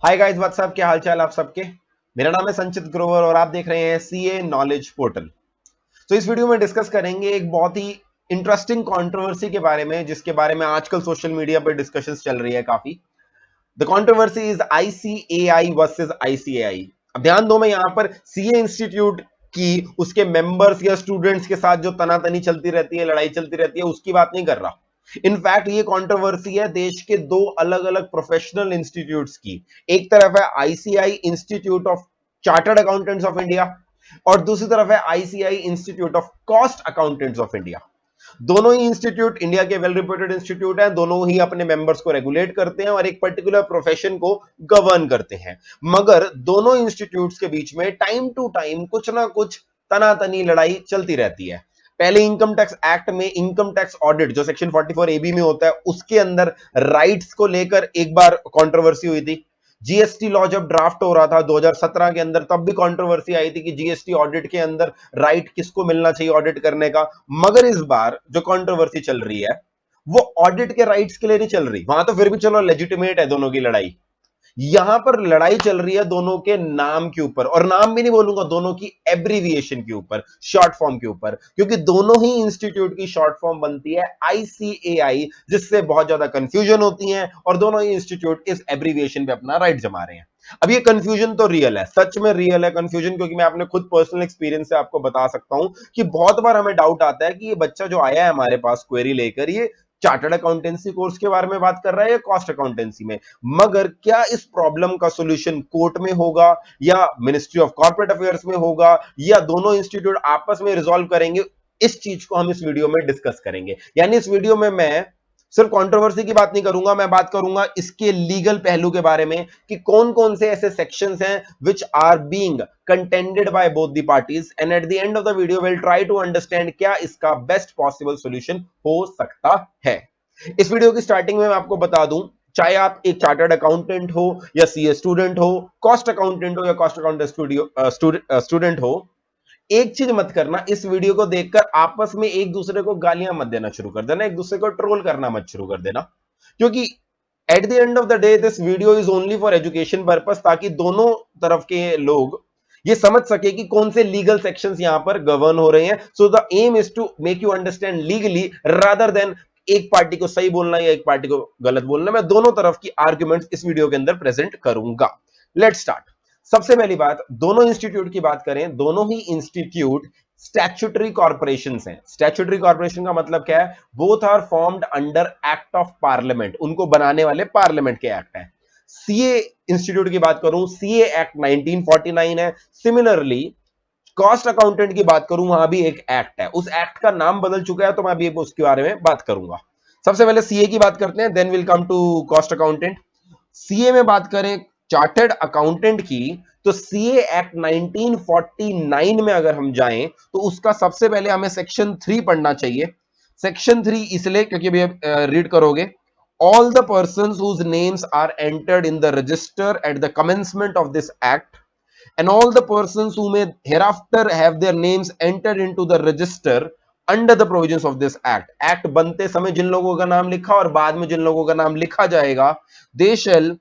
Hi guys, WhatsApp, क्या हाल चाल आप सबके। मेरा नाम है संचित ग्रोवर और आप देख रहे हैं सीए नॉलेज पोर्टल। तो इस वीडियो में डिस्कस करेंगे एक बहुत ही इंटरेस्टिंग कंट्रोवर्सी के बारे में, जिसके बारे में आजकल सोशल मीडिया पर डिस्कशंस चल रही है काफी। The controversy is ICAI versus ICAI. अब ध्यान दो, मैं यहां पर सीए इंस्टीट्यूट की उसके मेंबर्स या स्टूडेंट्स के साथ जो तनातनी चलती रहती है, लड़ाई चलती रहती है, उसकी बात नहीं कर रहा। इनफैक्ट ये कंट्रोवर्सी है देश के दो अलग अलग प्रोफेशनल इंस्टीट्यूट्स की। एक तरफ है ICI institute of chartered accountants of India और दूसरी तरफ है ICI institute of cost accountants of India. दोनों ही इंस्टीट्यूट इंडिया के वेल रिप्यूटेड इंस्टीट्यूट हैं, दोनों ही अपने मेंबर्स को रेगुलेट करते हैं और एक पर्टिकुलर प्रोफेशन को गवर्न करते हैं। मगर दोनों इंस्टीट्यूट्स के बीच में टाइम टू टाइम कुछ ना कुछ तनातनी लड़ाई चलती रहती है। पहले इनकम टैक्स एक्ट में इनकम टैक्स ऑडिट जो सेक्शन 44 एबी में होता है, उसके अंदर राइट्स को लेकर एक बार कंट्रोवर्सी हुई थी। जीएसटी लॉ जब ड्राफ्ट हो रहा था 2017 के अंदर, तब भी कंट्रोवर्सी आई थी कि जीएसटी ऑडिट के अंदर राइट किसको मिलना चाहिए ऑडिट करने का। मगर इस बार जो कंट्रोवर्सी चल रही है वो ऑडिट के राइट्स के लिए नहीं चल रही। वहां तो फिर भी चलो लेजिटिमेट है दोनों की लड़ाई। यहां पर लड़ाई चल रही है दोनों के नाम के ऊपर, और नाम भी नहीं बोलूंगा, दोनों की एब्रीविएशन के ऊपर, शॉर्ट फॉर्म के ऊपर। क्योंकि दोनों ही इंस्टीट्यूट की शॉर्ट फॉर्म बनती है आईसीएआई, जिससे बहुत ज्यादा कंफ्यूजन होती है और दोनों ही इंस्टीट्यूट इस एब्रीविएशन पे अपना राइट जमा रहे हैं। अब ये कंफ्यूजन तो रियल है, सच में रियल है कंफ्यूजन, क्योंकि मैं अपने खुद पर्सनल एक्सपीरियंस से आपको बता सकता हूं कि बहुत बार हमें डाउट आता है कि ये बच्चा जो आया है हमारे पास क्वेरी लेकर, ये चार्टर्ड अकाउंटेंसी कोर्स के बारे में बात कर रहा है या कॉस्ट अकाउंटेंसी में। मगर क्या इस प्रॉब्लम का सॉल्यूशन कोर्ट में होगा या मिनिस्ट्री ऑफ कॉर्पोरेट अफेयर्स में होगा या दोनों इंस्टीट्यूट आपस में रिजॉल्व करेंगे, इस चीज को हम इस वीडियो में डिस्कस करेंगे। यानी इस वीडियो में मैं सिर्फ कंट्रोवर्सी की बात नहीं करूंगा, मैं बात करूंगा इसके लीगल पहलू के बारे में कि कौन कौन से ऐसे सेक्शंस हैं which are being contended by both the parties, and at the end of the video will try to understand क्या इसका बेस्ट पॉसिबल सॉल्यूशन हो सकता है। इस वीडियो की स्टार्टिंग में मैं आपको बता दूं, चाहे आप एक चार्टर्ड अकाउंटेंट हो या सीए स्टूडेंट हो, कॉस्ट अकाउंटेंट हो या कॉस्ट अकाउंटेंट स्टूडेंट हो, एक चीज मत करना, इस वीडियो को देखकर आपस में एक दूसरे को गालियां मत देना शुरू कर देना, एक दूसरे को ट्रोल करना मत शुरू कर देना। क्योंकि eight the end of the day this video is only for education purpose, ताकि दोनों तरफ के लोग ये समझ सके कि कौन से लीगल सेक्शंस यहां पर गवर्न हो रहे हैं। So the aim is to make you understand legally rather than एक पार्टी को सही बोलना या एक पार्टी को गलत बोलना। मैं दोनों तरफ की आर्ग्यूमेंट्स इस वीडियो के अंदर प्रेजेंट करूंगा। Let's start. सबसे पहली बात, दोनों इंस्टीट्यूट की बात करें, दोनों ही इंस्टीट्यूट स्टैट्यूटरी कॉर्पोरेशंस हैं। स्टैट्यूटरी कॉर्पोरेशन का मतलब क्या है? Both are formed under act of parliament, उनको बनाने वाले पार्लियामेंट के एक्ट हैं। सीए इंस्टीट्यूट की बात करूं, सीए एक्ट 1949 है। सिमिलरली कॉस्ट अकाउंटेंट की बात करूं, वहां भी एक एक्ट है, उस एक्ट का नाम बदल चुका है, तो मैं अभी उसके बारे में बात करूंगा। सबसे पहले सीए की बात करते हैं, then will come to cost accountant. CA में बात करें चार्टर्ड अकाउंटेंट की, तो सीए एक्ट 1949 में अगर हम जाएं तो उसका सबसे पहले हमें सेक्शन 3 पढ़ना चाहिए। सेक्शन 3 इसलिए क्योंकि अभी रीड करोगे, all the persons whose names are entered in the register at the commencement of this act and all the persons who may hereafter have their names entered into the register under the provisions of this act बनते समय जिन लोगों का नाम लिखा और बाद में जिन लोगों का नाम लिखा जाएगा, they shall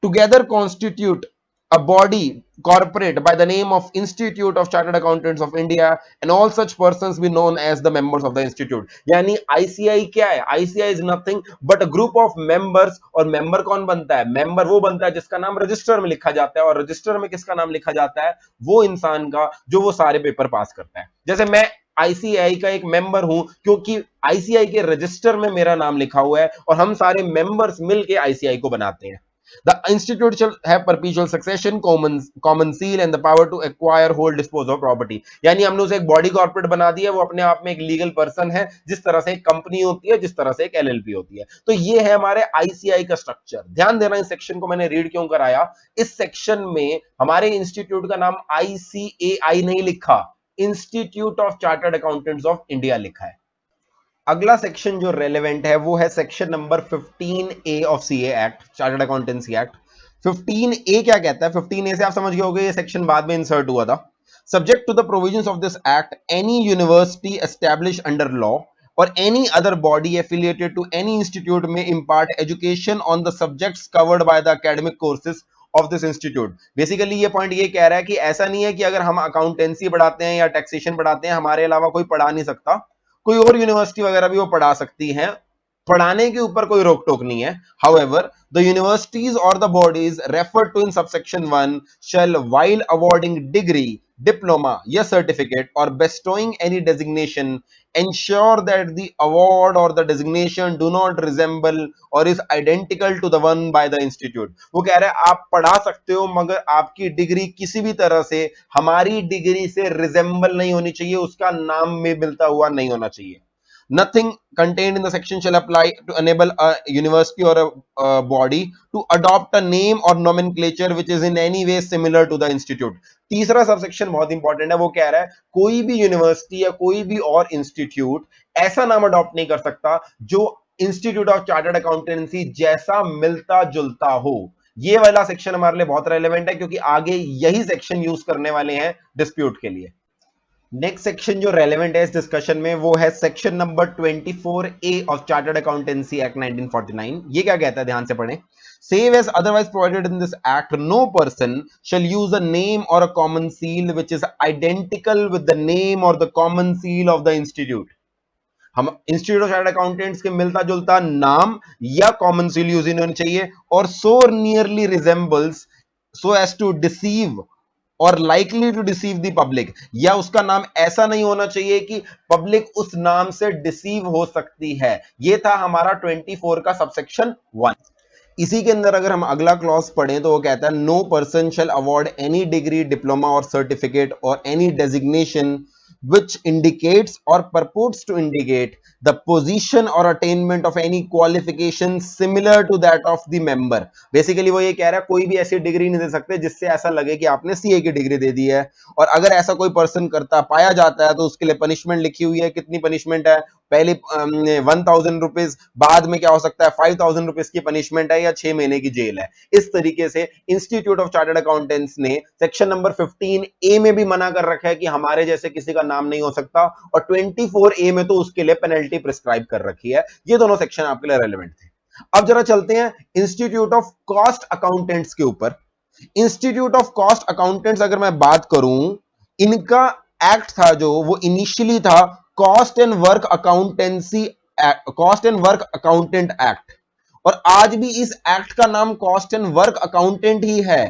together constitute a body corporate by the name of Institute of Chartered Accountants of India and all such persons be known as the members of the institute। यानी ICI क्या है? ICI is nothing but a group of members। और member कौन बनता है? Member वो बनता है जिसका नाम रजिस्टर में लिखा जाता है, और रजिस्टर में किसका नाम लिखा जाता है? वो इंसान का जो वो सारे पेपर पास करता है। जैसे मैं आईसीआई का एक मेंबर हूं क्योंकि आईसीआई के रजिस्टर में मेरा नाम लिखा हुआ है और हम सारे मेंबर्स मिलके आईसीआई को बनाते हैं। The institute shall have perpetual succession, common seal and the power to acquire, hold, dispose of property। यानी हमने उसे एक बॉडी कॉर्पोरेट बना दिया, वो अपने आप में एक लीगल पर्सन है, जिस तरह से एक कंपनी होती है, जिस तरह से एक एलएलपी होती है। तो ये है हमारे आईसीआई का स्ट्रक्चर। ध्यान देना, इस सेक्शन को मैंने रीड क्यों कराया। इस सेक्शन में हमारे इंस्टीट्यूट का नाम आईसीएआई नहीं लिखा, institute of chartered accountants of India लिखा है। अगला सेक्शन जो रेलेवेंट है वो है section number 15A of CA act, chartered accountancy act. 15A क्या कहता है? 15A से आप समझ गए होंगे, ये सेक्शन बाद में इंसर्ट हुआ था। Subject to the provisions of this act, any university establish under law or any other body affiliated to any institute may impart education on the subjects covered by the academic courses of this institute. Basically ये point ये कह रहा है कि ऐसा नहीं है कि अगर हम अकाउंटेंसी पढ़ाते हैं या टैक्सेशन पढ़ाते हैं हमारे अलावा कोई पढ़ा नहीं सकता, कोई और यूनिवर्सिटी वगैरह भी वो पढ़ा सकती है, पढ़ाने के ऊपर कोई रोक टोक नहीं है. However, the universities or the bodies referred to in subsection 1 shall, while awarding degree, diploma या certificate or bestowing any designation, ensure that the award or the designation do not resemble or is identical to the one by the institute. वो कह रहा है आप पढ़ा सकते हो मगर आपकी डिग्री किसी भी तरह से हमारी डिग्री से रिजेंबल नहीं होनी चाहिए, उसका नाम में मिलता हुआ नहीं होना चाहिए. Nothing contained in the section shall apply to enable a university or a body to adopt a name or nomenclature which is in any way similar to the institute. तीसरा सबसेक्शन बहुत इंपॉर्टेंट है, वो कह रहा है कोई भी university या कोई भी और इंस्टीट्यूट ऐसा नाम अडॉप्ट नहीं कर सकता जो इंस्टीट्यूट ऑफ चार्टर्ड अकाउंटेंसी जैसा मिलता जुलता हो. ये वाला सेक्शन हमारे लिए बहुत रेलेवेंट है क्योंकि आगे यही सेक्शन यूज करने वाले हैं डिस्प्यूट के लिए. नेक्स्ट सेक्शन जो रेलेवेंट है इस डिस्कशन में वो है section number 24A of chartered accountancy act 1949. ये क्या कहता है, ध्यान से पढ़ें. Save as otherwise provided in this act, no person shall use a name or a common seal which is identical with the name or the common seal of the institute. हम institute of chartered accountants के मिलता जुलता नाम या common seal use होनी चाहिए और so nearly resembles so as to deceive और likely to deceive the public, या उसका नाम ऐसा नहीं होना चाहिए कि पब्लिक उस नाम से डिसीव हो सकती है. ये था हमारा 24 का सबसेक्शन 1. इसी के अंदर अगर हम अगला क्लॉज पढ़ें तो वो कहता है no person shall award any degree, diploma और सर्टिफिकेट और any designation which indicates or purports to indicate the position or attainment of any qualification similar to that of the member. Basically वो ये कह रहा है कोई भी ऐसी डिग्री नहीं दे सकते जिससे ऐसा लगे कि आपने सीए की डिग्री दे दी है, और अगर ऐसा कोई पर्सन करता पाया जाता है तो उसके लिए पनिशमेंट लिखी हुई है. कितनी पनिशमेंट है, पहले 1000 रुपीज, बाद में क्या हो सकता है 5000 रुपीज की पनिशमेंट है या 6 महीने की जेल है. इस तरीके से इंस्टीट्यूट ऑफ चार्टर्ड अकाउंटेंट्स ने सेक्शन नंबर 15A में भी मना कर रखा है कि हमारे जैसे किसी का नाम नहीं हो सकता, और 24A में तो उसके लिए पेनल्टी प्रिस्क्राइब कर रखी है. ये दोनों सेक्शन आपके लिए रेलेवेंट थे. अब जरा चलते हैं इंस्टीट्यूट ऑफ कॉस्ट अकाउंटेंट्स के ऊपर. इंस्टीट्यूट ऑफ कॉस्ट अकाउंटेंट्स अगर मैं बात करूं, इनका एक्ट था जो वो इनिशियली था cost and work accountancy act, cost and work accountant act, और आज भी इस एक्ट का नाम कॉस्ट एंड वर्क अकाउंटेंट ही है.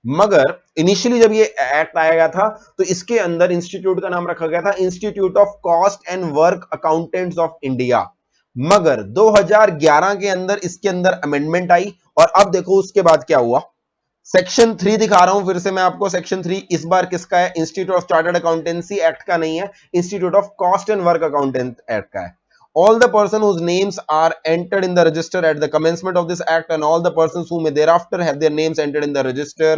मगर इनिशियली जब ये एक्ट आया गया था तो इसके अंदर इंस्टीट्यूट का नाम रखा गया था institute of cost and work accountants of India. मगर 2011 के अंदर इसके अंदर अमेंडमेंट आई, और अब देखो उसके बाद क्या हुआ. सेक्शन 3 दिखा रहा हूं फिर से मैं आपको. सेक्शन 3 इस बार किसका है, institute of chartered accountancy act का नहीं है, institute of cost and work accountant act का है. All the persons whose names are entered in the register at the commencement of this act and all the persons who may thereafter have their names entered in the register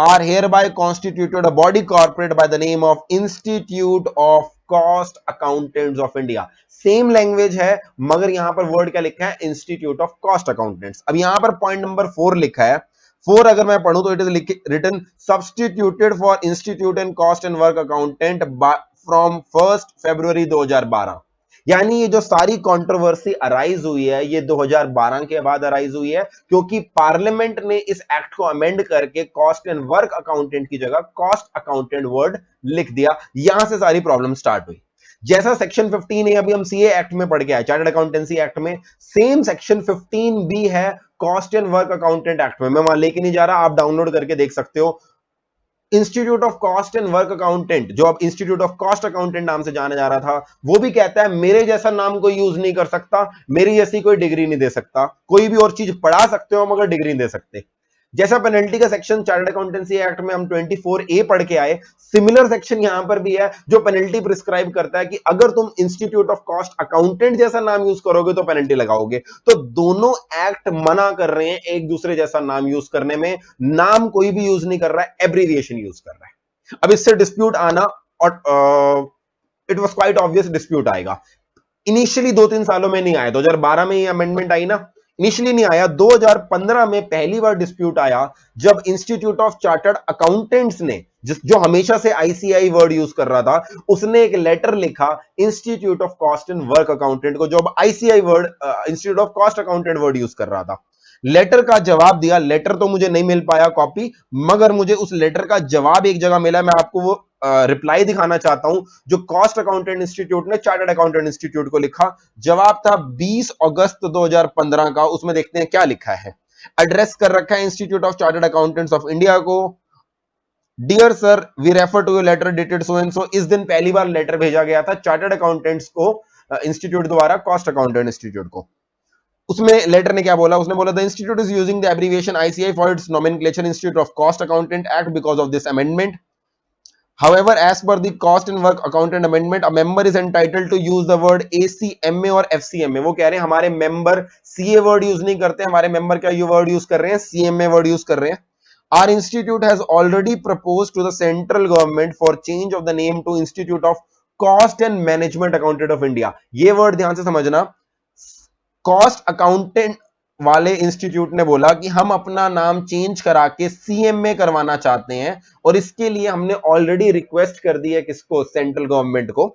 are hereby constituted a body corporate by the name of Institute of Cost Accountants of India. Same language है मगर यहां पर word क्या लिखा है, institute of cost accountants. अब यहां पर पॉइंट नंबर 4 लिखा है. 4 अगर मैं पढ़ूं तो it is written substituted for institute and cost and work accountant from 1 February 2012. यानी ये जो सारी कंट्रोवर्सी अराइज हुई है ये 2012 के बाद अराइज हुई है, क्योंकि पार्लियामेंट ने इस एक्ट को अमेंड करके कॉस्ट एंड वर्क अकाउंटेंट की जगह कॉस्ट अकाउंटेंट वर्ड लिख दिया. यहां से सारी प्रॉब्लम स्टार्ट हुई. जैसा सेक्शन 15 है अभी हम सीए एक्ट में पढ़ के आए, चार्टर्ड अकाउंटेंसी एक्ट में, सेम सेक्शन 15 भी है cost and work accountant act में. मैं वहां लेके नहीं जा रहा, आप डाउनलोड करके देख सकते हो. Institute of cost and work accountant, जो अब इंस्टीट्यूट ऑफ कॉस्ट अकाउंटेंट नाम से जाना जा रहा था, वो भी कहता है मेरे जैसा नाम कोई यूज नहीं कर सकता, मेरी जैसी कोई डिग्री नहीं दे सकता. कोई भी और चीज पढ़ा सकते हो मगर डिग्री नहीं दे सकते. जैसा पेनल्टी का सेक्शन चार्टर्ड अकाउंटेंसी एक्ट में हम 24A पढ़ के आए, सिमिलर सेक्शन यहां पर भी है जो पेनल्टी प्रिस्क्राइब करता है कि अगर तुम इंस्टीट्यूट ऑफ कॉस्ट अकाउंटेंट जैसा नाम यूज करोगे तो पेनल्टी लगाओगे. तो दोनों एक्ट मना कर रहे हैं एक दूसरे जैसा नाम यूज करने में. नाम कोई भी यूज नहीं कर रहा है, एब्रीविएशन यूज कर रहा है. अब इससे डिस्प्यूट आना, और it was quite obvious dispute आएगा. इनिशियली 2-3 सालों में नहीं आया, 2012 में ये अमेंडमेंट आई ना, इनिशियली नहीं आया। 2015 में पहली बार डिस्प्यूट आया जब इंस्टीट्यूट ऑफ चार्टर्ड अकाउंटेंट्स ने, जो हमेशा से आईसीआई वर्ड यूज कर रहा था, उसने एक लेटर लिखा institute of cost and work accountant को, जो अब ICI word institute of cost accountant word use कर रहा था। लेटर का जवाब दिया। लेटर तो मुझे नहीं मिल पाया कॉपी, मगर मुझे उस लेटर का जवाब एक जगह मिला। मैं आपको वो रिप्लाई दिखाना चाहता हूं जो कॉस्ट अकाउंटेंट इंस्टीट्यूट ने चार्टर्ड अकाउंटेंट इंस्टीट्यूट को लिखा। जवाब था 20 अगस्त 2015 का। उसमें देखते हैं क्या लिखा है। एड्रेस कर रखा है institute of chartered accountants of India को। Dear sir, we refer to your letter dated so and so. इस दिन पहली बार लेटर भेजा गया था चार्टर्ड अकाउंटेंट्स को इंस्टीट्यूट द्वारा कॉस्ट अकाउंटेंट इंस्टीट्यूट को। उसमें लेटर ने क्या बोला? उसने बोला the institute is using the abbreviation ICI for its nomenclature institute of cost accountant act because of this amendment. However, as per the cost and work accountant amendment, a member is entitled to use the word ACMA और FCMA। वो कह रहे हैं हमारे member CA word use नहीं करते, हमारे member क्या ये वर्ड यूज कर रहे हैं, CMA वर्ड यूज कर रहे हैं। Our institute has already proposed to the central government for change of the name to Institute of Cost and Management Accountant of India। ये वर्ड ध्यान से समझना। कॉस्ट अकाउंटेंट वाले इंस्टीट्यूट ने बोला कि हम अपना नाम चेंज करा के सीएमए करवाना चाहते हैं, और इसके लिए हमने ऑलरेडी रिक्वेस्ट कर दी है किसको? सेंट्रल गवर्नमेंट को।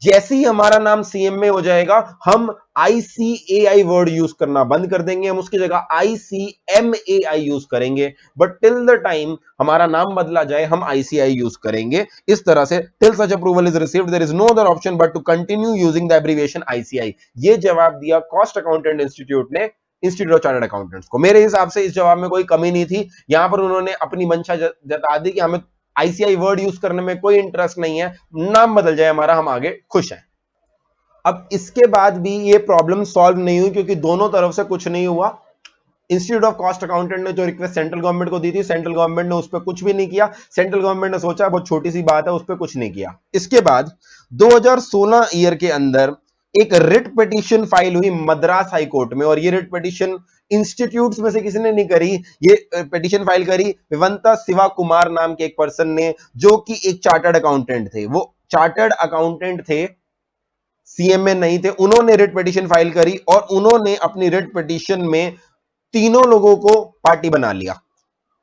जैसे ही हमारा नाम सीएमए हो जाएगा, हम आईसीएआई वर्ड यूज करना बंद कर देंगे, हम उसकी जगह आईसीएमएआई यूज करेंगे। बट टिल द टाइम हमारा नाम बदला जाए, हम आईसीआई यूज करेंगे। इस तरह से till such approval is received there is no other option but to continue using the abbreviation ICI. ये जवाब दिया कॉस्ट अकाउंटेंट इंस्टीट्यूट ने इंस्टीट्यूट ऑफ चार्टर्ड अकाउंटेंट्स को। मेरे हिसाब से इस जवाब में कोई कमी नहीं थी। यहां पर उन्होंने अपनी मंशा जता दी कि हमें आईसीआई वर्ड यूज करने में कोई इंटरेस्ट नहीं है, नाम बदल जाए हमारा, हम आगे खुश हैं। अब इसके बाद भी ये प्रॉब्लम सॉल्व नहीं हुई, क्योंकि दोनों तरफ से कुछ नहीं हुआ। इंस्टीट्यूट ऑफ कॉस्ट अकाउंटेंट ने जो रिक्वेस्ट सेंट्रल गवर्नमेंट को दी थी, सेंट्रल गवर्नमेंट ने उस पर कुछ भी नहीं किया। सेंट्रल गवर्नमेंट ने सोचा बहुत छोटी सी बात है, उस पर कुछ नहीं किया। इसके बाद 2016 ईयर के अंदर एक रिट पिटीशन फाइल हुई मद्रास हाई कोर्ट में, और ये रिट पिटीशन इंस्टीट्यूट्स में से किसी ने नहीं करी। ये पिटीशन फाइल करी विवंता शिवा कुमार नाम के एक पर्सन ने, जो कि एक चार्टर्ड अकाउंटेंट थे। वो चार्टर्ड अकाउंटेंट थे, सीएमए नहीं थे। उन्होंने रिट पिटीशन फाइल करी, और उन्होंने अपनी रिट पिटीशन में तीनों लोगों को पार्टी बना लिया।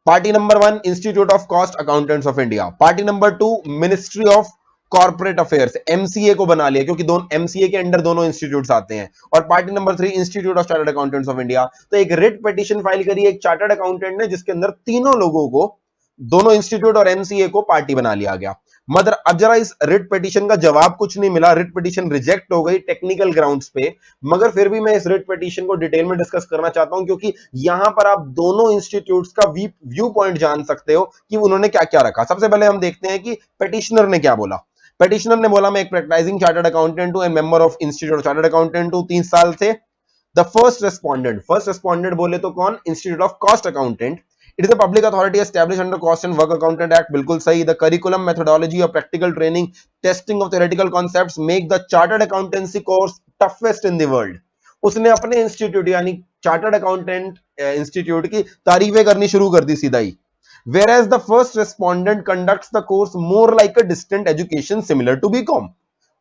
Party number 1 institute of cost accountants of India, party number 2 ministry of corporate affairs MCA को बना लिया, क्योंकि दोनों एमसीए के अंडर दोनों इंस्टीट्यूट्स आते हैं, और party number 3 institute of chartered accountants of India. तो एक रिट पिटीशन फाइल करी एक चार्टर्ड अकाउंटेंट ने, जिसके अंदर तीनों लोगों को, दोनों इंस्टीट्यूट और एमसीए को पार्टी बना लिया गया। मगर अब जरा इस रिट पिटीशन का जवाब कुछ नहीं मिला। रिट पिटीशन रिजेक्ट हो गई टेक्निकल ग्राउंड्स पे। मगर फिर भी मैं इस रिट पिटीशन को डिटेल में डिस्कस करना चाहता हूं, क्योंकि यहां पर आप दोनों इंस्टीट्यूट्स का व्यू पॉइंट जान सकते हो कि उन्होंने क्या क्या रखा। सबसे पहले हम देखते हैं कि पिटिशनर ने क्या बोला। पिटिशनर ने बोला मैं एक प्रैक्टिसिंग चार्टर्ड अकाउंटेंट हूं and member of institute of chartered accountant हूं 3 साल से। द फर्स्ट रेस्पोंडेंट बोले तो कौन? Institute of cost accountant. It is a public authority established under Cost and Work Accountant Act. बिल्कुल सही। The curriculum, methodology or practical training, testing of theoretical concepts make the chartered accountancy course toughest in the world. उसने अपने institute यानी chartered accountant institute की तारीफें करनी शुरू कर दी सीधा ही। Whereas the first respondent conducts the course more like a distant education similar to BCom.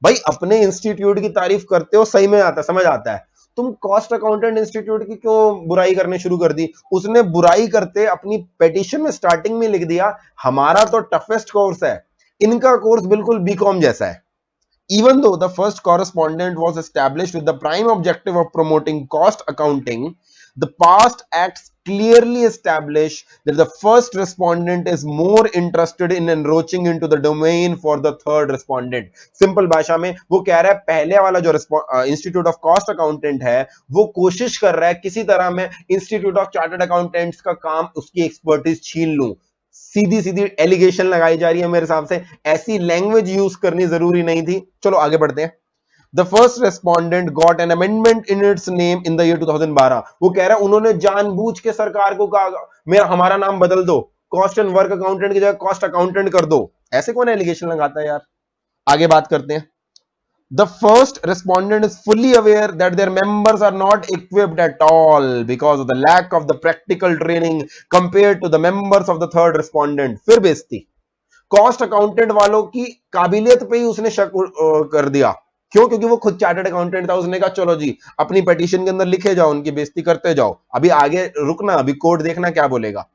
भाई अपने इंस्टीट्यूट की तारीफ करते हो, सही में आता, समझ आता है। तुम कॉस्ट अकाउंटेंट इंस्टीट्यूट की क्यों बुराई करने शुरू कर दी? उसने बुराई करते अपनी पिटीशन में स्टार्टिंग में लिख दिया हमारा तो टफेस्ट कोर्स है, इनका कोर्स बिल्कुल बीकॉम जैसा है। Even though the first correspondent was established with the prime objective of promoting cost accounting, the past acts clearly establish that the first respondent is more interested in encroaching into the domain for the third respondent. Simple भाषा में वो कह रहा है पहले वाला जो institute of cost accountant है वो कोशिश कर रहा है किसी तरह में इंस्टीट्यूट ऑफ चार्टर्ड अकाउंटेंट्स का काम, उसकी एक्सपर्टीज छीन लूं। सीधी सीधी एलिगेशन लगाई जा रही है। मेरे हिसाब से ऐसी लैंग्वेज यूज करनी जरूरी नहीं थी। चलो आगे बढ़ते हैं। The first respondent got an amendment in its name in the year 2012. वो कह रहा है उन्होंने जानबूझ के सरकार को कहा मेरा हमारा नाम बदल दो, कॉस्ट एंड वर्क अकाउंटेंट की जगह कॉस्ट अकाउंटेंट कर दो। ऐसे कौन एलिगेशन लगाता है यार? आगे बात करते हैं। The first respondent is fully aware that their members are not equipped at all because of the lack of the practical training compared to the members of the third respondent. फिर बेइज्जती। Cost accountant वालों की काबिलियत पे ही उसने शक कर दिया क्यों? क्योंकि वो खुद चार्टर्ड अकाउंटेंट था। उसने कहा चलो जी अपनी पिटीशन के अंदर लिखे जाओ, उनकी बेइज्जती करते जाओ, अभी आगे रुकना, अभी कोर्ट देखना क्या बोलेगा।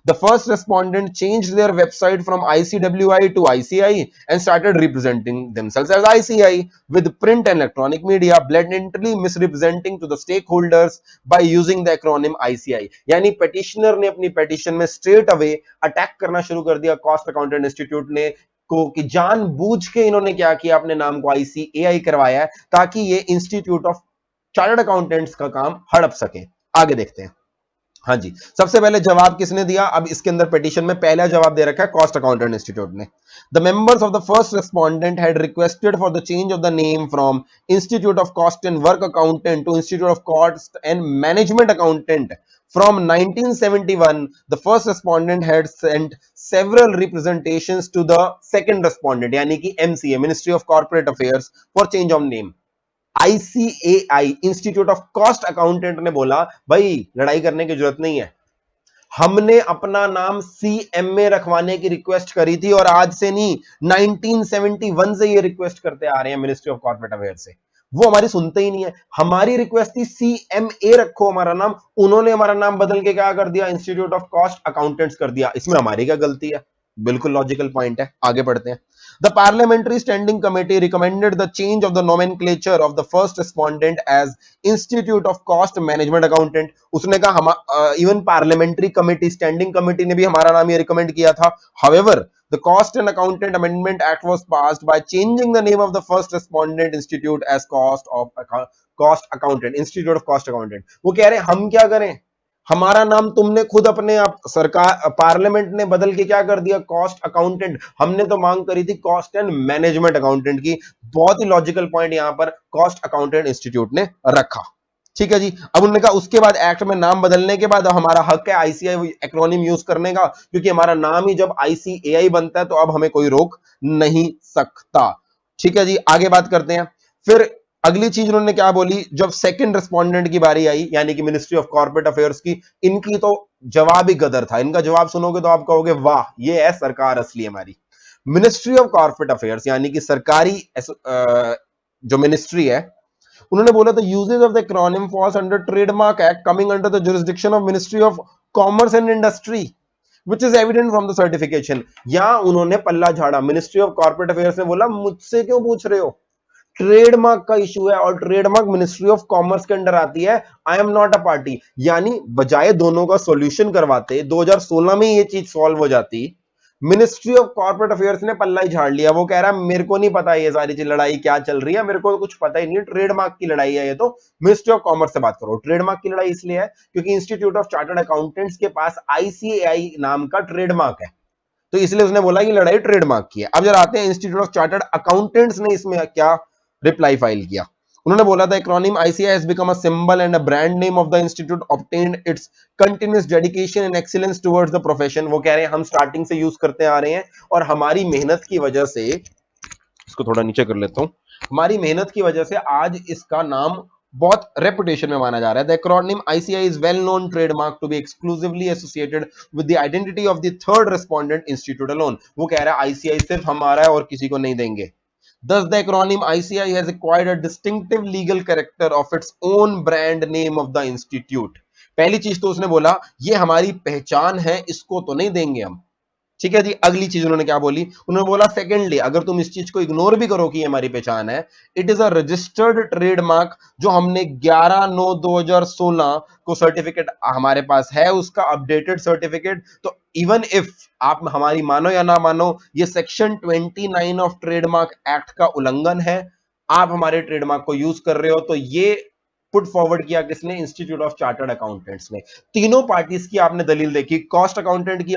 The first respondent changed their website from ICWI to ICI and started representing themselves as ICI with print and electronic media, blatantly misrepresenting to the stakeholders by using the acronym ICI। यानी petitioner ने अपनी petition में straight away attack करना शुरू कर दिया cost accountant institute ने को, कि जानबूझ के इन्होंने क्या किया, अपने नाम को ICAI करवाया है ताकि ये इंस्टीट्यूट ऑफ चार्टर्ड अकाउंटेंट्स का काम हड़प सके। आगे देखते हैं। हाँ जी, सबसे पहले जवाब किसने दिया? अब इसके अंदर पिटीशन में पहला जवाब दे रखा है कॉस्ट अकाउंटेंट इंस्टीट्यूट ने। The members of the first respondent had requested for the change of the name from institute of cost and work accountant to institute of cost and management accountant from 1971. The first respondent had sent several representations to the second respondent यानी कि MCA Ministry of Corporate Affairs for change of name। ICAI institute of cost accountant ने बोला भाई लड़ाई करने की जरूरत नहीं है, हमने अपना नाम CMA रखवाने की रिक्वेस्ट करी थी और आज से नहीं 1971 से ये रिक्वेस्ट करते आ रहे हैं मिनिस्ट्री ऑफ कॉर्पोरेट अफेयर से। वो हमारी सुनते ही नहीं है। हमारी रिक्वेस्ट थी CMA रखो हमारा नाम, उन्होंने हमारा नाम बदल के क्या कर दिया, इंस्टीट्यूट ऑफ कॉस्ट अकाउंटेंट्स कर दिया। इसमें हमारी क्या गलती है? बिल्कुल लॉजिकल पॉइंट है। आगे बढ़ते हैं। The parliamentary standing committee recommended the change of the nomenclature of the first respondent as Institute of Cost Management Accountant। उसने कहा हम even parliamentary committee, standing committee ने भी हमारा नाम ये रिकमेंड किया था। However, the Cost and Accountant Amendment Act was passed by changing the name of the first respondent institute as Cost Accountant, Institute of Cost Accountant। वो कह रहे हैं हम क्या करें, हमारा नाम तुमने खुद अपने आप सरकार पार्लियामेंट ने बदल के क्या कर दिया, कॉस्ट अकाउंटेंट। हमने तो मांग करी थी कॉस्ट एंड मैनेजमेंट अकाउंटेंट की। बहुत ही लॉजिकल पॉइंट यहां पर कॉस्ट अकाउंटेंट इंस्टीट्यूट ने रखा। ठीक है जी। अब उन्होंने कहा उसके बाद एक्ट में नाम बदलने के बाद हमारा हक है आईसीआई एक्रोनिम यूज करने का, क्योंकि हमारा नाम ही जब ICAI बनता है तो अब हमें कोई रोक नहीं सकता। ठीक है जी, आगे बात करते हैं। फिर अगली चीज उन्होंने क्या बोली, जब सेकंड रिस्पोंडेंट की बारी आई यानी कि मिनिस्ट्री ऑफ कॉर्पोरेट अफेयर्स की, इनकी तो जवाब ही गदर था। इनका जवाब सुनोगे तो आप कहोगे वाह ये है सरकार असली हमारी। मिनिस्ट्री ऑफ कॉर्पोरेट अफेयर्स यानी कि सरकारी जो मिनिस्ट्री है, उन्होंने बोला था uses of the acronym falls under trademark act coming under the jurisdiction of ministry of commerce and industry which is evident from the certification। यहां उन्होंने पल्ला झाड़ा। मिनिस्ट्री ऑफ कॉर्पोरेट अफेयर्स ने बोला मुझसे क्यों पूछ रहे हो, ट्रेडमार्क का इशू है और ट्रेडमार्क मिनिस्ट्री ऑफ कॉमर्स के अंडर आती है, I am not a party. यानी बजाय दोनों का सॉल्यूशन करवाते 2016 में ये चीज सॉल्व हो जाती, मिनिस्ट्री ऑफ कॉर्पोरेट अफेयर्स ने पल्ला ही झाड़ लिया। वो कह रहा है मेरे को नहीं पता ये सारी चीज लड़ाई क्या चल रही है, मेरे को कुछ पता ही नहीं, ट्रेडमार्क की लड़ाई है ये, तो मिनिस्ट्री ऑफ कॉमर्स से बात करो। ट्रेडमार्क की लड़ाई इसलिए है क्योंकि इंस्टीट्यूट ऑफ चार्टर्ड अकाउंटेंट्स के पास ICAI नाम का ट्रेडमार्क है, तो इसलिए उसने बोला कि लड़ाई ट्रेडमार्क की है। अब जरा आते हैं इंस्टीट्यूट ऑफ चार्टर्ड अकाउंटेंट्स ने इसमें क्या रिप्लाई फाइल किया। उन्होंने बोला था acronym ICAI has become a symbol and a brand name of the institute obtained its continuous dedication and excellence towards the profession। वो कह रहे हैं हम स्टार्टिंग से यूज करते आ रहे हैं और हमारी मेहनत की वजह से, इसको थोड़ा नीचे कर लेता हूं, हमारी मेहनत की वजह से आज इसका नाम बहुत रेपुटेशन में माना जा रहा है। The acronym ICAI is well known trademark to be exclusively associated with the identity of the third respondent institute alone। वो कह रहा है ICAI सिर्फ हमारा है और किसी को नहीं देंगे। Thus, the acronym ICAI has acquired a distinctive legal character of its own brand name of the institute। पहली चीज तो उसने बोला ये हमारी पहचान है, इसको तो नहीं देंगे हम। ठीक है जी। अगली चीज उन्होंने क्या बोली, उन्होंने बोला सेकेंडली अगर तुम इस चीज को इग्नोर भी करो कि ये हमारी पहचान है, it is a registered trademark जो हमने 11/9/2016 को सर्टिफिकेट हमारे पास है, उसका अपडेटेड सर्टिफिकेट। तो इवन इफ आप हमारी मानो या ना मानो, ये सेक्शन 29 ऑफ ट्रेडमार्क एक्ट का उल्लंघन है, आप हमारे ट्रेडमार्क को यूज कर रहे हो। तो ये पुट फॉरवर्ड किया किसने, इंस्टीट्यूट ऑफ चार्टर्ड अकाउंटेंट्स ने। तीनों पार्टीज की आपने दलील देखी, कॉस्ट अकाउंटेंट की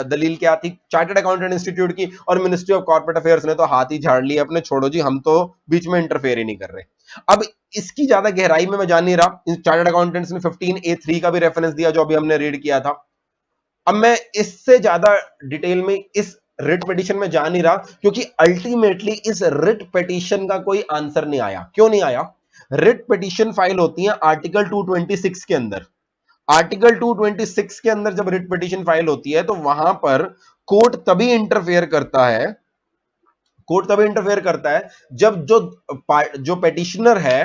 दलील क्या थी, चार्टर्ड अकाउंटेंट इंस्टीट्यूट की, और मिनिस्ट्री ऑफ कॉर्पोरेट अफेयर्स ने तो हाथ ही झाड़ लिया अपने, छोड़ो जी हम तो बीच में इंटरफेयर ही नहीं कर रहे। अब इसकी ज्यादा गहराई में मैं जान नहीं रहा। चार्टर्ड अकाउंटेंट्स ने 15A3 का भी रेफरेंस दिया जो अभी हमने रीड किया था। अब मैं इससे ज्यादा डिटेल में इस रिट पिटीशन में जा नहीं रहा, क्योंकि अल्टीमेटली इस रिट पिटीशन का कोई आंसर नहीं आया। क्यों नहीं आया? रिट पिटीशन फाइल होती है आर्टिकल 226 के अंदर। आर्टिकल 226 के अंदर जब रिट पिटीशन फाइल होती है तो वहां पर कोर्ट तभी इंटरफेयर करता है कोर्ट तभी इंटरफेयर करता है जब जो पेटिशनर है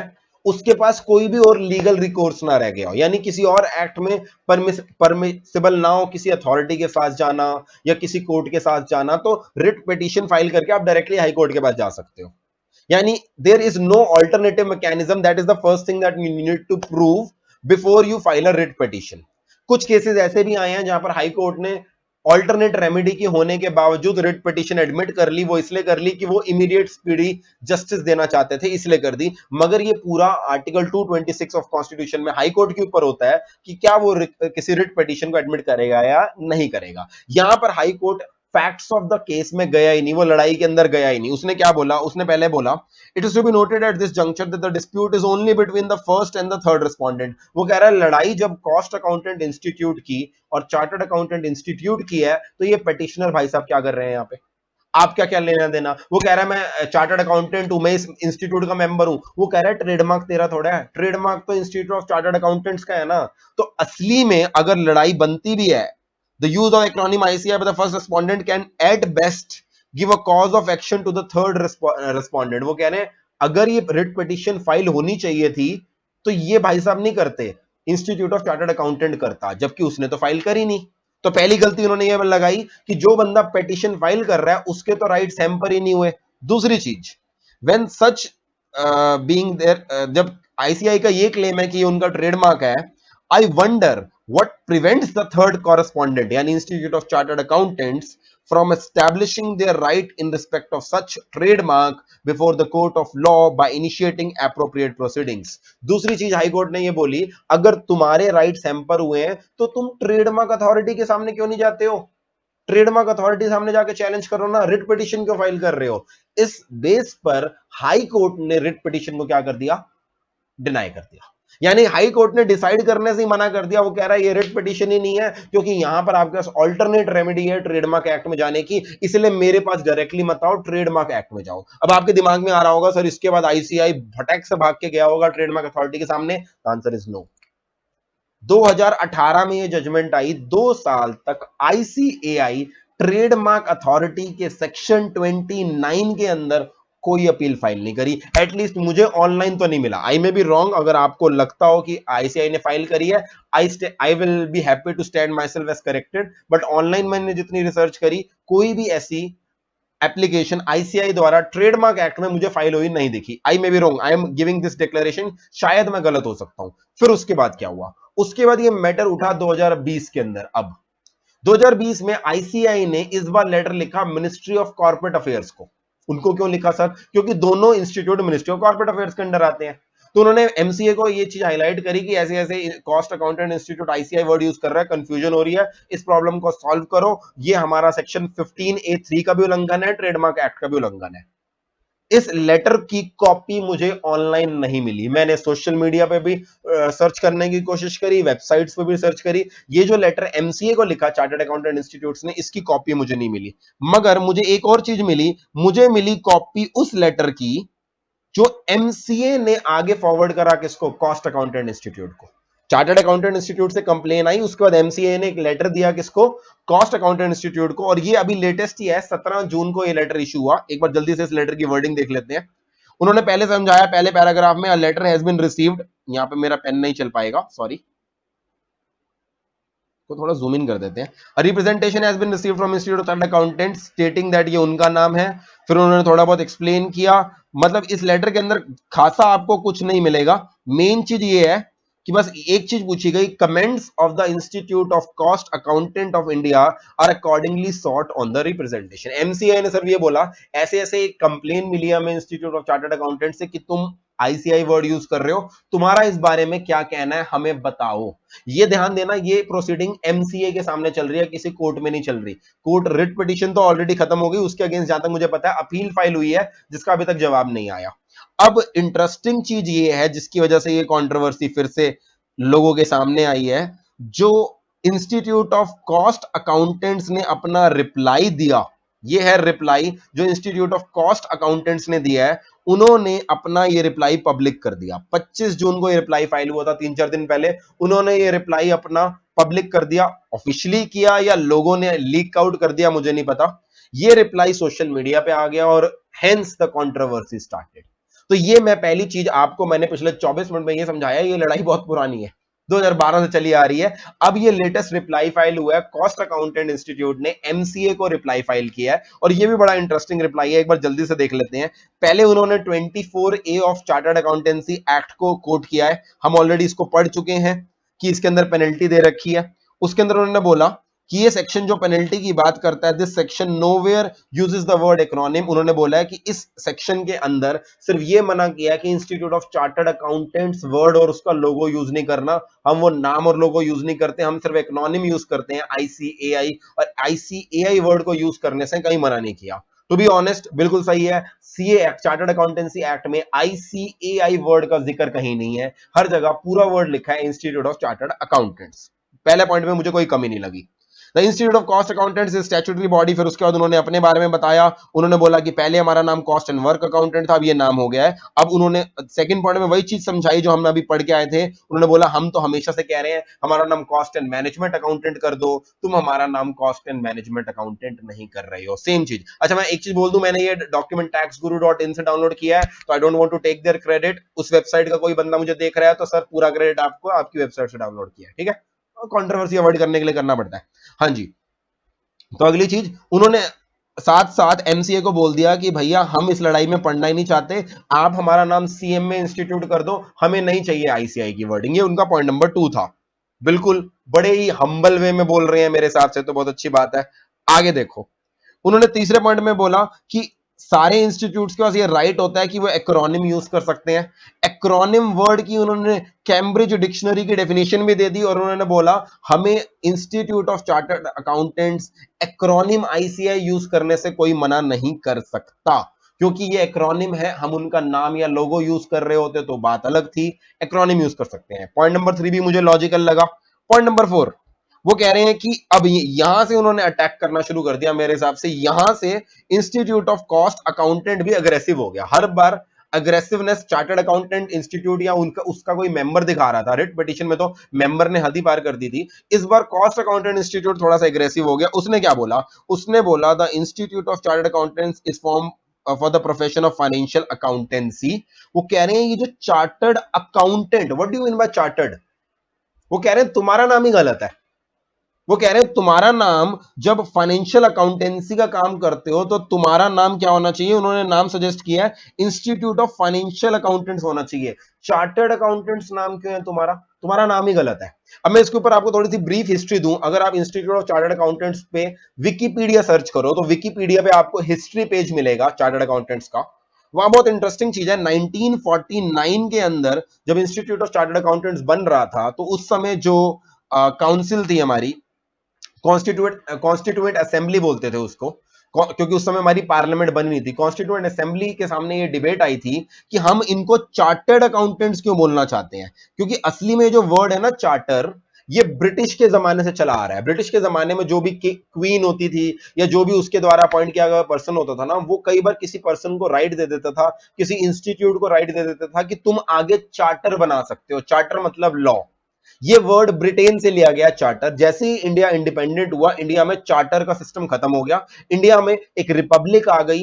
उसके पास कोई भी और लीगल रिकोर्स ना रह गया हो, यानी किसी और एक्ट में परमिसिबल ना हो किसी अथॉरिटी के पास जाना या किसी कोर्ट के साथ जाना, तो रिट पिटीशन फाइल करके आप डायरेक्टली हाई कोर्ट के पास जा सकते हो। यानी there is no alternative mechanism, that is the first thing that you need to prove before you file a writ petition. कुछ केसेस ऐसे भी आए हैं जहां पर हाई कोर्ट ने ऑल्टरनेट रेमेडी की होने के बावजूद रिट पिटीशन एडमिट कर ली, वो इसलिए कर ली कि वो इमीडिएट स्पीडी जस्टिस देना चाहते थे, इसलिए कर दी। मगर ये पूरा आर्टिकल 226 ऑफ कॉन्स्टिट्यूशन में हाई कोर्ट के ऊपर होता है कि क्या वो किसी रिट पिटीशन को एडमिट करेगा या नहीं करेगा। यहां पर high court facts of the case में गया ही नहीं, वो लड़ाई के अंदर गया ही नहीं। उसने क्या बोला, उसने पहले बोला it is to be noted at this junction that the dispute is only between the first and the third respondent. वो कह रहा है लड़ाई जब कॉस्ट अकाउंटेंट इंस्टीट्यूट की और चार्टर्ड अकाउंटेंट इंस्टीट्यूट की है, तो ये पिटिशनर भाई साहब क्या कर रहे हैं यहाँ पे, आप क्या क्या लेना देना। वो कह रहा है मैं चार्टर्ड अकाउंटेंट हूं, मैं इस इंस्टीट्यूट का मेंबर हूं। वो कह रहा है ट्रेडमार्क तेरा थोड़ा है, ट्रेडमार्क तो इंस्टीट्यूट ऑफ चार्टर्ड अकाउंटेंट्स का है ना। तो असली में अगर लड़ाई बनती भी है, the use of acronym ICI by the first respondent can at best give a cause of action to the third respondent। वो कह रहे हैं अगर ये रिट पिटीशन फाइल होनी चाहिए थी तो ये भाई साहब नहीं करते, इंस्टीट्यूट ऑफ चार्टर्ड अकाउंटेंट करता, जबकि उसने तो फाइल करी नहीं। तो पहली गलती उन्होंने ये लगाई कि जो बंदा पिटीशन फाइल कर रहा है उसके तो राइट्स हैम्पर ही नहीं हुए। दूसरी चीज, व्हेन सच बीइंग देयर, जब आईसीआई का ये क्लेम है कि ये उनका ट्रेडमार्क है, I wonder what prevents the third correspondent yani institute of chartered accountants from establishing their right in respect of such trademark before the court of law by initiating appropriate proceedings। दूसरी चीज high court ने ये बोली, अगर तुम्हारे rights hamper हुए हैं तो तुम ट्रेडमार्क अथॉरिटी के सामने क्यों नहीं जाते हो, ट्रेडमार्क अथॉरिटी सामने जाके चैलेंज करो ना, रिट पिटीशन क्यों फाइल कर रहे हो। इस बेस पर हाई कोर्ट ने रिट पिटीशन को क्या कर दिया, डिनाई कर दिया। यानी हाई कोर्ट ने डिसाइड करने से ही मना कर दिया। वो कह रहा है ये रिट पिटीशन ही नहीं है क्योंकि यहां पर आपके पास अल्टरनेट रेमेडी है ट्रेडमार्क एक्ट में जाने की, इसलिए मेरे पास डायरेक्टली मत आओ, ट्रेडमार्क एक्ट में जाओ। अब आपके दिमाग में आ रहा होगा सर इसके बाद आईसीआई भटक से भाग के गया होगा ट्रेडमार्क अथॉरिटी के सामने, आंसर इज नो। 2018 में ये जजमेंट आई, 2 साल तक आईसीएआई ट्रेडमार्क अथॉरिटी के सेक्शन 29 के अंदर कोई अपील फाइल नहीं करी। एटलीस्ट मुझे ऑनलाइन तो नहीं मिला, आई मे बी रॉन्ग, अगर आपको लगता हो कि आईसीआई ने फाइल करी है, I will be happy to stand myself as corrected, but online मैंने जितनी रिसर्च करी कोई भी ऐसी एप्लीकेशन आईसीआई द्वारा ट्रेडमार्क एक्ट में मुझे फाइल हुई नहीं दिखी। I may be wrong, I am giving this declaration, शायद मैं गलत हो सकता हूं। फिर उसके बाद क्या हुआ, उसके बाद ये मैटर उठा 2020 के अंदर। अब 2020 में आईसीआई ने इस बार लेटर लिखा मिनिस्ट्री ऑफ कॉर्पोरेट अफेयर्स को। उनको क्यों लिखा सर, क्योंकि दोनों institute ministry of corporate affairs के अंडर आते हैं। तो उन्होंने एमसीए को ये चीज हाईलाइट करी कि ऐसे ऐसे cost accountant institute ICI word use कर रहा है, कंफ्यूजन हो रही है, इस प्रॉब्लम को सॉल्व करो। ये हमारा सेक्शन 15A3 का भी उल्लंघन है, ट्रेडमार्क एक्ट का भी उल्लंघन है। इस लेटर की कॉपी मुझे ऑनलाइन नहीं मिली, मैंने सोशल मीडिया पे भी सर्च करने की कोशिश करी, वेबसाइट्स पे भी सर्च करी। ये जो लेटर एमसीए को लिखा चार्टर्ड अकाउंटेंट इंस्टीट्यूट्स ने, इसकी कॉपी मुझे नहीं मिली। मगर मुझे एक और चीज मिली, मुझे मिली कॉपी उस लेटर की जो एमसीए ने आगे फॉरवर्ड करा किसको, कॉस्ट अकाउंटेंट इंस्टीट्यूट को। चार्टर्ड अकाउंटेंट इंस्टीट्यूट से कंप्लेन आई, उसके बाद एमसीए ने एक लेटर दिया किसको, कॉस्ट अकाउंटेंट इंस्टीट्यूट को। और ये अभी लेटेस्ट ही है, 17 जून को ये लेटर इशू हुआ। एक बार जल्दी से इस लेटर की वर्डिंग देख लेते हैं। उन्होंने पहले समझाया, पहले पैराग्राफ में, a letter has been received, यहां पे मेरा पेन नहीं चल पाएगा, सॉरी, को थोड़ा जूम इन कर देते हैं। A representation has been received from institute of chartered accountant stating that, ये उनका नाम है। फिर उन्होंने थोड़ा बहुत एक्सप्लेन किया। मतलब इस लेटर के अंदर खासा आपको कुछ नहीं मिलेगा। मेन चीज ये है कि बस एक चीज पूछी गई, comments of the institute of cost accountant of India are accordingly sought on the representation. MCI ने सर ये बोला, ऐसे ऐसे एक कंप्लेन मिली हमें इंस्टीट्यूट ऑफ चार्टर्ड अकाउंटेंट से कि तुम आईसीआई वर्ड यूज कर रहे हो, तुम्हारा इस बारे में क्या कहना है हमें बताओ। ये ध्यान देना, ये प्रोसीडिंग एमसीए के सामने चल रही है, किसी कोर्ट में नहीं चल रही। कोर्ट रिट पिटीशन तो ऑलरेडी खत्म हो गई, उसके अगेंस्ट जहां तक मुझे पता है अपील फाइल हुई है, जिसका अभी तक जवाब नहीं आया। अब इंटरेस्टिंग चीज ये है जिसकी वजह से ये कंट्रोवर्सी फिर से लोगों के सामने आई है, जो इंस्टीट्यूट ऑफ कॉस्ट अकाउंटेंट्स ने अपना रिप्लाई दिया, ये है रिप्लाई जो इंस्टीट्यूट ऑफ कॉस्ट अकाउंटेंट्स ने दिया है। उन्होंने अपना ये रिप्लाई पब्लिक कर दिया। 25 जून को ये रिप्लाई फाइल हुआ था, 3-4 दिन पहले उन्होंने ये रिप्लाई अपना पब्लिक कर दिया। ऑफिशियली किया या लोगों ने लीक आउट कर दिया, मुझे नहीं पता। ये रिप्लाई सोशल मीडिया पे आ गया और हेंस द कंट्रोवर्सी स्टार्टेड। तो ये मैं पहली चीज आपको मैंने पिछले 24 मिनट में ये समझाया, ये लड़ाई बहुत पुरानी है, 2012 से चली आ रही है। अब ये लेटेस्ट रिप्लाई फाइल हुआ है, कॉस्ट अकाउंटेंट इंस्टीट्यूट ने एमसीए को रिप्लाई फाइल किया है और ये भी बड़ा इंटरेस्टिंग रिप्लाई है, एक बार जल्दी से देख लेते हैं। पहले उन्होंने 24A of chartered accountancy act को कोट किया है, हम ऑलरेडी इसको पढ़ चुके हैं कि इसके अंदर पेनल्टी दे रखी है। उसके अंदर उन्होंने बोला कि ये सेक्शन जो पेनल्टी की बात करता है, this section nowhere uses the word acronym. उन्होंने बोला है कि इस सेक्शन के अंदर सिर्फ ये मना किया कि institute of chartered accountants word और उसका लोगो यूज नहीं करना, हम वो नाम और लोगो यूज नहीं करते, हम सिर्फ एक्रोनिम यूज करते हैं आईसीएआई, और आईसीएआई वर्ड को यूज करने से कहीं मना नहीं किया। टू बी ऑनेस्ट बिल्कुल सही है, CA act chartered accountancy act में आईसीएआई वर्ड का जिक्र कहीं नहीं है, हर जगह पूरा वर्ड लिखा है इंस्टीट्यूट ऑफ चार्टर्ड अकाउंटेंट्स। पहले पॉइंट में मुझे कोई कमी नहीं लगी। The institute of cost accountants is statutory body. फिर उसके बाद उन्होंने अपने बारे में बताया, उन्होंने बोला कि पहले हमारा नाम कॉस्ट एंड वर्क अकाउंटेंट था, अब ये नाम हो गया है। अब उन्होंने सेकंड पॉइंट में वही चीज समझाई जो हम अभी पढ़ के आए थे। उन्होंने बोला हम तो हमेशा से कह रहे हैं हमारा नाम कॉस्ट एंड मैनेजमेंट अकाउंटेंट कर दो, तुम हमारा नाम कॉस्ट एंड मैनेजमेंट अकाउंटेंट नहीं कर रहे हो, सेम चीज। अच्छा मैं एक चीज बोल दूं, मैंने ये डॉक्यूमेंट taxguru.in से डाउनलोड किया है, तो I don't want to take their credit. उस वेबसाइट का कोई बंदा मुझे देख रहा है तो सर पूरा क्रेडिट आपको आपकी वेबसाइट से डाउनलोड किया है, ठीक है, कंट्रोवर्सी अवॉइड करने के लिए करना पड़ता है। हाँ जी, तो अगली चीज उन्होंने साथ साथ एमसीए को बोल दिया कि भैया हम इस लड़ाई में पढ़ना ही नहीं चाहते, आप हमारा नाम सीएमए इंस्टीट्यूट कर दो, हमें नहीं चाहिए आईसीआई की वर्डिंग। ये उनका पॉइंट नंबर 2 था। बिल्कुल बड़े ही हम्बल वे में बोल रहे हैं मेरे हिसाब से, तो बहुत अच्छी बात है। आगे देखो, उन्होंने तीसरे पॉइंट में बोला कि सारे इंस्टीट्यूट्स के पास ये राइट होता है कि वो एक्रोनिम यूज कर सकते हैं। एक्रोनिम वर्ड की उन्होंने कैम्ब्रिज डिक्शनरी की डेफिनेशन भी दे दी और उन्होंने बोला हमें institute of chartered accountants acronym ICI use करने से कोई मना नहीं कर सकता, क्योंकि ये एक्रोनिम है। हम उनका नाम या लोगो यूज कर रहे होते तो बात अलग थी, एक्रोनिम यूज कर सकते हैं। पॉइंट नंबर 3 भी मुझे लॉजिकल लगा। पॉइंट नंबर 4, वो कह रहे हैं कि अब यहां से उन्होंने अटैक करना शुरू कर दिया मेरे हिसाब से। यहां से इंस्टीट्यूट ऑफ कॉस्ट अकाउंटेंट भी अग्रेसिव हो गया। हर बार अग्रेसिवनेस चार्टर्ड अकाउंटेंट इंस्टीट्यूट या उनका उसका कोई मेंबर दिखा रहा था, रिट पिटीशन में तो मेंबर ने हद ही पार कर दी थी। इस बार कॉस्ट अकाउंटेंट इंस्टीट्यूट थोड़ा सा अग्रेसिव हो गया। उसने क्या बोला, उसने बोला the institute of chartered accountants is form for the profession of financial accountancy. वो कह रहे हैं ये जो chartered accountant, what do you mean by chartered, वो कह रहे हैं तुम्हारा नाम ही गलत है। वो कह रहे हैं तुम्हारा नाम जब फाइनेंशियल अकाउंटेंसी का काम करते हो तो तुम्हारा नाम क्या होना चाहिए। उन्होंने नाम सजेस्ट किया है इंस्टीट्यूट ऑफ फाइनेंशियल अकाउंटेंट्स होना चाहिए। चार्टर्ड अकाउंटेंट्स नाम क्यों है तुम्हारा, तुम्हारा नाम ही गलत है। अब मैं इसके ऊपर आपको थोड़ी सी ब्रीफ हिस्ट्री दूं। अगर आप इंस्टीट्यूट ऑफ चार्टर्ड अकाउंटेंट्स पे विकिपीडिया सर्च करो तो विकिपीडिया पे आपको हिस्ट्री पेज मिलेगा चार्टर्ड अकाउंटेंट्स का। वहां बहुत इंटरेस्टिंग चीज है, 1949 के अंदर जब इंस्टीट्यूट ऑफ चार्टर्ड अकाउंटेंट्स बन रहा था तो उस समय जो काउंसिल थी हमारी, कॉन्स्टिट्यूएंट असेंबली बोलते थे उसको, क्योंकि उस समय हमारी पार्लियामेंट बनी नहीं थी। कॉन्स्टिट्यूएंट असेंबली के सामने ये डिबेट आई थी कि हम इनको चार्टर्ड अकाउंटेंट्स क्यों बोलना चाहते हैं, क्योंकि असली में जो वर्ड है ना चार्टर, ये ब्रिटिश के जमाने से चला आ रहा है। ब्रिटिश के जमाने में जो भी क्वीन होती थी या जो भी उसके द्वारा अपॉइंट किया गया पर्सन होता था ना, वो कई बार किसी पर्सन को राइट दे देता था, किसी इंस्टीट्यूट को राइट दे देता था कि तुम आगे चार्टर बना सकते हो। चार्टर मतलब लॉ। ये वर्ड ब्रिटेन से लिया गया चार्टर। जैसे ही इंडिया इंडिपेंडेंट हुआ, इंडिया में चार्टर का सिस्टम खत्म हो गया। इंडिया में एक रिपब्लिक आ गई,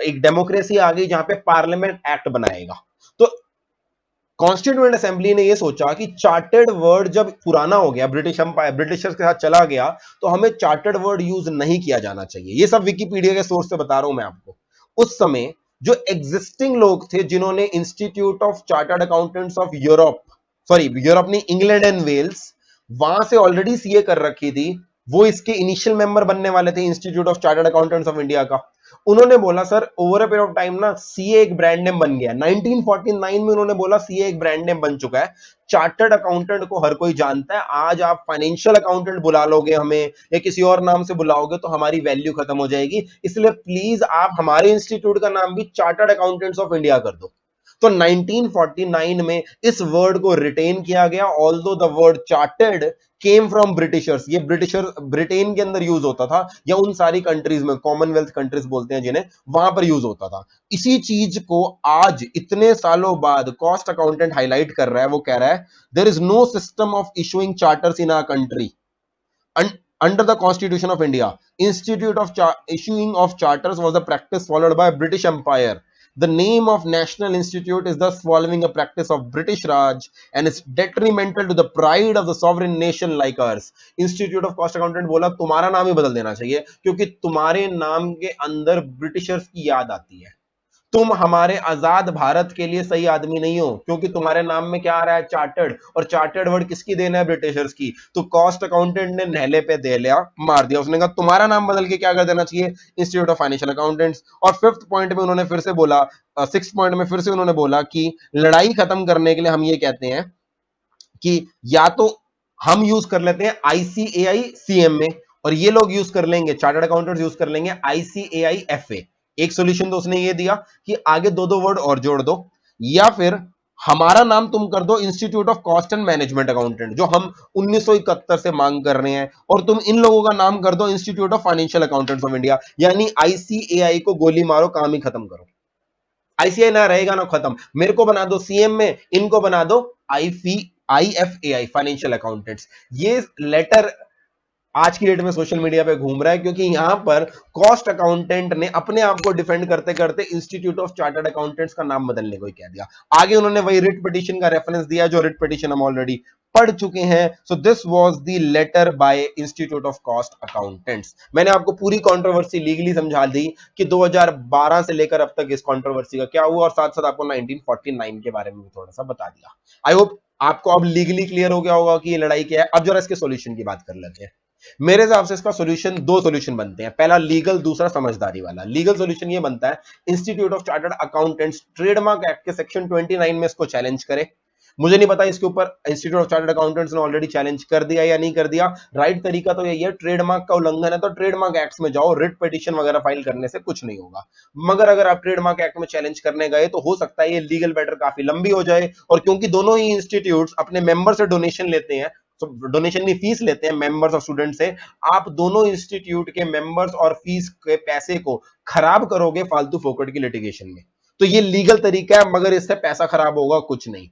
एक डेमोक्रेसी आ गई, जहां पे पार्लियामेंट एक्ट बनाएगा। तो कॉन्स्टिट्यूएंट असेंबली ने यह सोचा कि चार्टर्ड वर्ड जब पुराना हो गया, ब्रिटिश अंपायर ब्रिटिशर्स के साथ चला गया, तो हमें चार्टर्ड वर्ड यूज नहीं किया जाना चाहिए। ये सब विकिपीडिया के सोर्स से बता रहा हूं मैं आपको। उस समय जो एग्जिस्टिंग लोग थे जिन्होंने institute of chartered accountants of Europe, sorry Europe नहीं, इंग्लैंड एंड वेल्स, वहां से ऑलरेडी सीए कर रखी थी, वो इसके इनिशियल मेंबर बनने वाले थे institute of chartered accountants of India का। उन्होंने बोला sir over a period of time ना सीए एक ब्रांड नेम बन गया। 1949 में उन्होंने बोला सीए एक ब्रांड नेम बन चुका है, चार्टर्ड अकाउंटेंट को हर कोई जानता है। आज आप फाइनेंशियल अकाउंटेंट बुला लोगे हमें या किसी और नाम से बुलाओगे तो हमारी वैल्यू खत्म हो जाएगी, इसलिए प्लीज आप हमारे इंस्टीट्यूट का नाम भी चार्टर्ड अकाउंटेंट्स ऑफ इंडिया कर दो। तो 1949 में इस वर्ड को रिटेन किया गया, although the word chartered came from Britishers. ये ब्रिटेन के अंदर यूज होता था या उन सारी कंट्रीज में, कॉमनवेल्थ कंट्रीज बोलते हैं जिन्हें, वहां पर यूज होता था। इसी चीज को आज इतने सालों बाद कॉस्ट अकाउंटेंट हाईलाइट कर रहा है। वो कह रहा है there is no system of issuing charters in our country under the Constitution of India. Institute of issuing of charters was a practice followed by British Empire. The name of National Institute is thus following a practice of British Raj and is detrimental to the pride of the sovereign nation like ours. Institute of Cost Accountant बोला तुम्हारा नाम ही बदल देना चाहिए क्योंकि तुम्हारे नाम के अंदर ब्रिटिशर्स की याद आती है। तुम हमारे आजाद भारत के लिए सही आदमी नहीं हो क्योंकि तुम्हारे नाम में क्या आ रहा है, चार्टर्ड, और चार्टर्ड वर्ड किसकी देना है, ब्रिटिशर्स की। तो कॉस्ट अकाउंटेंट ने नहले पे दे लिया, मार दिया। उसने कहा तुम्हारा नाम बदल के क्या कर देना चाहिए, इंस्टीट्यूट ऑफ फाइनेंशियल अकाउंटेंट्स। और फिफ्थ पॉइंट में उन्होंने फिर से बोला, सिक्स पॉइंट में फिर से उन्होंने बोला कि लड़ाई खत्म करने के लिए हम ये कहते हैं कि या तो हम यूज कर लेते हैं आईसीएआई सीएमए और ये लोग यूज कर लेंगे, चार्टर्ड अकाउंटेंट्स यूज कर लेंगे आईसीएआई एफए। एक सॉल्यूशन तो उसने ये दिया कि आगे दो दो वर्ड और जोड़ दो, या फिर हमारा नाम तुम कर दो institute of cost and management accountant जो हम 1971 से मांग कर रहे हैं, और तुम इन लोगों का नाम कर दो institute of financial accountants of India, यानी आईसीएआई को गोली मारो, काम ही खत्म करो। आईसीआई ना रहेगा ना खत्म, मेरे को बना दो सीएम में, इनको बना दो आईएफएआई फाइनेंशियल अकाउंटेंट्स। ये लेटर आज की डेट में सोशल मीडिया पे घूम रहा है क्योंकि यहां पर कॉस्ट अकाउंटेंट ने अपने आप को डिफेंड करते करते इंस्टीट्यूट ऑफ चार्टर्ड अकाउंटेंट्स का नाम बदलने को ही कह दिया। आगे उन्होंने वही रिट पिटीशन का रेफरेंस दिया जो रिट पिटीशन हम ऑलरेडी पढ़ चुके हैं। So this was the letter by institute of cost accountants. मैंने आपको पूरी कंट्रोवर्सी लीगली समझा दी कि 2012 से लेकर अब तक इस कंट्रोवर्सी का क्या हुआ, और साथ साथ आपको 1949 के बारे में भी थोड़ा सा बता दिया। आई होप आपको अब लीगली क्लियर हो गया होगा कि ये लड़ाई क्या है। अब जरा इसके सॉल्यूशन की बात कर लेते हैं। मेरे हिसाब से इसका सॉल्यूशन, दो सॉल्यूशन बनते हैं, पहला लीगल, दूसरा समझदारी वाला। लीगल सॉल्यूशन ये बनता है institute of chartered accountants trademark act के सेक्शन 29 में इसको चैलेंज करे। मुझे नहीं पता इसके ऊपर इंस्टीट्यूट ऑफ चार्टर्ड अकाउंटेंट्स ने ऑलरेडी चैलेंज कर दिया या नहीं कर दिया। राइट तरीका तो यही है, ट्रेडमार्क का उल्लंघन है तो ट्रेडमार्क एक्ट में जाओ, रिट पिटीशन वगैरह फाइल करने से कुछ नहीं होगा। मगर अगर आप ट्रेडमार्क एक्ट में चैलेंज करने गए तो हो सकता है ये लीगल बैटर काफी लंबी हो जाए, और क्योंकि दोनों ही इंस्टीट्यूट्स अपने मेंबर से डोनेशन लेते हैं, डोनेशन की फीस लेते हैं मेंबर्स और स्टूडेंट से, आप दोनों इंस्टीट्यूट के मेंबर्स और फीस के पैसे को खराब करोगे फालतू फोकट की लिटिगेशन में। तो ये लीगल तरीका है, मगर इससे पैसा खराब होगा कुछ नहीं।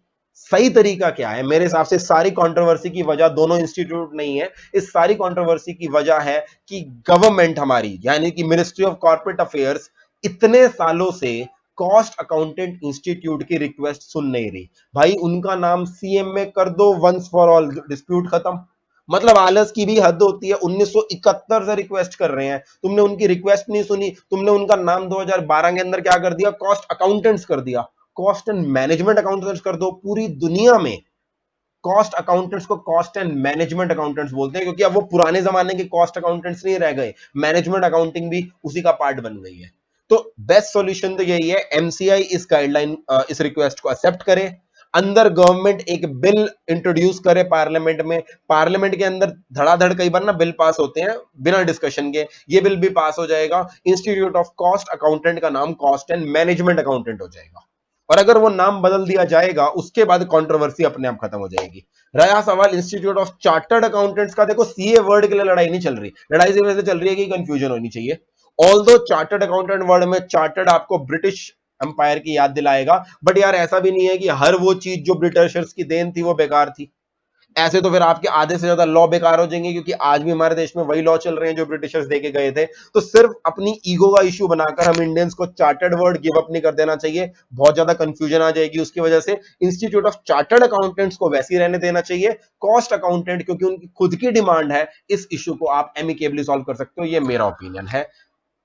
सही तरीका क्या है, मेरे हिसाब से सारी कंट्रोवर्सी की वजह दोनों इंस्टीट्यूट नहीं है, इस सारी कंट्रोवर्सी की वजह है कि गवर्नमेंट हमारी, यानी कि मिनिस्ट्री ऑफ कॉर्पोरेट अफेयर्स, इतने सालों से कॉस्ट अकाउंटेंट इंस्टीट्यूट की रिक्वेस्ट सुन नहीं रही। भाई उनका नाम सीएम में कर दो, वंस फॉर ऑल, डिस्प्यूट खत्म। मतलब आलस की भी हद होती है, 1971 से रिक्वेस्ट कर रहे हैं, तुमने उनकी रिक्वेस्ट नहीं सुनी, तुमने उनका नाम 2012 के अंदर क्या कर दिया, कॉस्ट अकाउंटेंट्स कर दिया। कॉस्ट एंड मैनेजमेंट अकाउंटेंट्स कर दो। पूरी दुनिया में कॉस्ट अकाउंटेंट्स को कॉस्ट एंड मैनेजमेंट अकाउंटेंट्स बोलते हैं क्योंकि अब वो पुराने जमाने के कॉस्ट अकाउंटेंट्स नहीं रह गए, मैनेजमेंट अकाउंटिंग भी उसी का पार्ट बन गई है। तो बेस्ट सॉल्यूशन तो यही है, एमसीआई इस गाइडलाइन, इस रिक्वेस्ट को एक्सेप्ट करे, अंदर गवर्नमेंट एक बिल इंट्रोड्यूस करे पार्लियामेंट में, पार्लियामेंट के अंदर धड़ाधड़ कई बार ना बिल पास होते हैं बिना डिस्कशन के, ये बिल भी पास हो जाएगा, इंस्टीट्यूट ऑफ कॉस्ट अकाउंटेंट का नाम कॉस्ट एंड मैनेजमेंट अकाउंटेंट हो जाएगा। और अगर वो नाम बदल दिया जाएगा उसके बाद कंट्रोवर्सी अपने आप खत्म हो जाएगी। रहा सवाल इंस्टीट्यूट ऑफ चार्टर्ड अकाउंटेंट्स का, देखो सीए वर्ड के लिए लड़ाई नहीं चल रही, लड़ाई इस वजह से चल रही है कि कंफ्यूजन होनी चाहिए। ऑल्दो चार्टर्ड अकाउंटेंट वर्ड में चार्टर्ड आपको ब्रिटिश एम्पायर की याद दिलाएगा, बट यार ऐसा भी नहीं है कि हर वो चीज जो ब्रिटिशर्स की देन थी वो बेकार थी। ऐसे तो फिर आपके आधे से ज्यादा लॉ बेकार हो जाएंगे, क्योंकि आज भी हमारे देश में वही लॉ चल रहे हैं जो ब्रिटिशर्स देके गए थे। तो सिर्फ अपनी ईगो का इश्यू बनाकर हम इंडियंस को चार्टर्ड वर्ड गिव अप नहीं कर देना चाहिए, बहुत ज्यादा कंफ्यूजन आ जाएगी उसकी वजह से। इंस्टीट्यूट ऑफ चार्टर्ड अकाउंटेंट्स को वैसे ही रहने देना चाहिए, कॉस्ट अकाउंटेंट क्योंकि उनकी खुद की डिमांड है, इस इश्यू को आप एमिकेबली सॉल्व कर सकते हो, ये मेरा ओपिनियन है।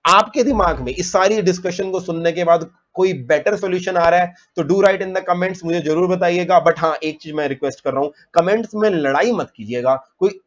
आपके दिमाग में इस सारी डिस्कशन को सुनने के बाद कोई बेटर सॉल्यूशन आ रहा है तो do right in the comments, मुझे जरूर बताइएगा। बट हाँ, एक चीज मैं रिक्वेस्ट कर रहा हूं, कमेंट्स में लड़ाई मत कीजिएगा, कोई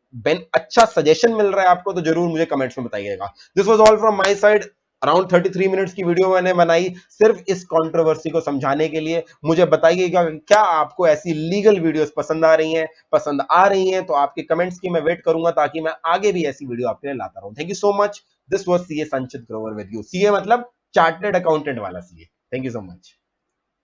अच्छा सजेशन मिल रहा है आपको तो जरूर मुझे कमेंट्स में बताइएगा। This was all from my side. Around 33 minutes की वीडियो मैंने बनाई सिर्फ इस कंट्रोवर्सी को समझाने के लिए। मुझे बताइएगा क्या आपको ऐसी लीगल वीडियोस पसंद आ रही हैं, पसंद आ रही हैं तो आपके कमेंट्स की मैं वेट करूंगा ताकि मैं आगे भी ऐसी वीडियो आपके लिए लाता रहूं। Thank you so much. This was CA संचित ग्रोवर विद यू। सीए मतलब चार्टर्ड अकाउंटेंट वाला CA. Thank you so much.